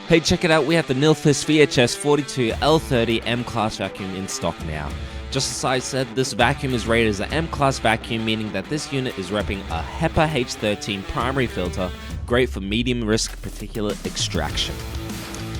Hey, check it out, we have the Nilfisk VHS42 L30 M-Class Vacuum in stock now. Just as I said, this vacuum is rated as an M-Class vacuum, meaning that this unit is repping a HEPA H13 primary filter, great for medium risk particulate extraction.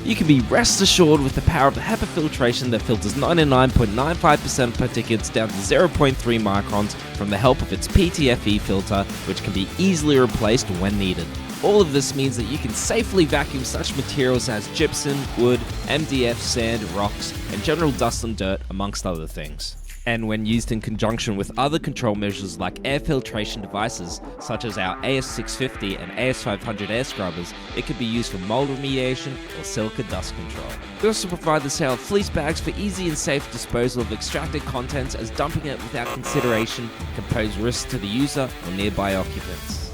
You can be rest assured with the power of the HEPA filtration that filters 99.95% of particulates down to 0.3 microns from the help of its PTFE filter, which can be easily replaced when needed. All of this means that you can safely vacuum such materials as gypsum, wood, MDF, sand, rocks, and general dust and dirt, amongst other things. And when used in conjunction with other control measures like air filtration devices, such as our AS650 and AS500 air scrubbers, it can be used for mould remediation or silica dust control. We also provide the sale of fleece bags for easy and safe disposal of extracted contents, as dumping it without consideration can pose risks to the user or nearby occupants.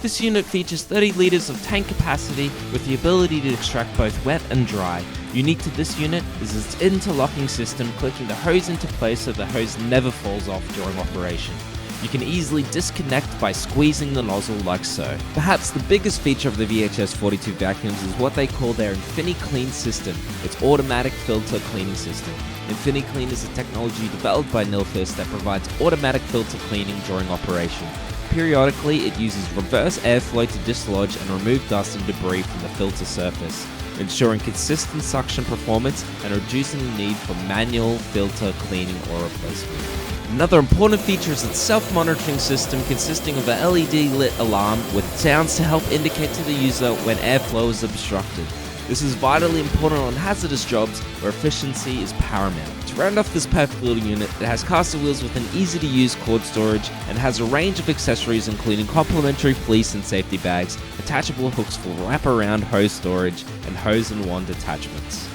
This unit features 30 litres of tank capacity with the ability to extract both wet and dry. Unique to this unit is its interlocking system, clicking the hose into place so the hose never falls off during operation. You can easily disconnect by squeezing the nozzle like so. Perhaps the biggest feature of the VHS42 vacuums is what they call their InfiniClean system, its automatic filter cleaning system. InfiniClean is a technology developed by Nilfisk that provides automatic filter cleaning during operation. Periodically, it uses reverse airflow to dislodge and remove dust and debris from the filter surface, ensuring consistent suction performance and reducing the need for manual filter cleaning or replacement. Another important feature is its self-monitoring system, consisting of an LED-lit alarm with sounds to help indicate to the user when airflow is obstructed. This is vitally important on hazardous jobs where efficiency is paramount. To round off this perfect little unit, it has caster wheels with an easy-to-use cord storage and has a range of accessories including complimentary fleece and safety bags, attachable hooks for wraparound hose storage, and hose and wand attachments.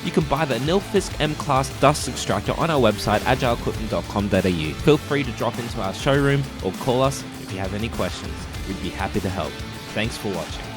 You can buy the Nilfisk M-Class Dust Extractor on our website agileequipment.com.au. Feel free to drop into our showroom or call us if you have any questions. We'd be happy to help. Thanks for watching.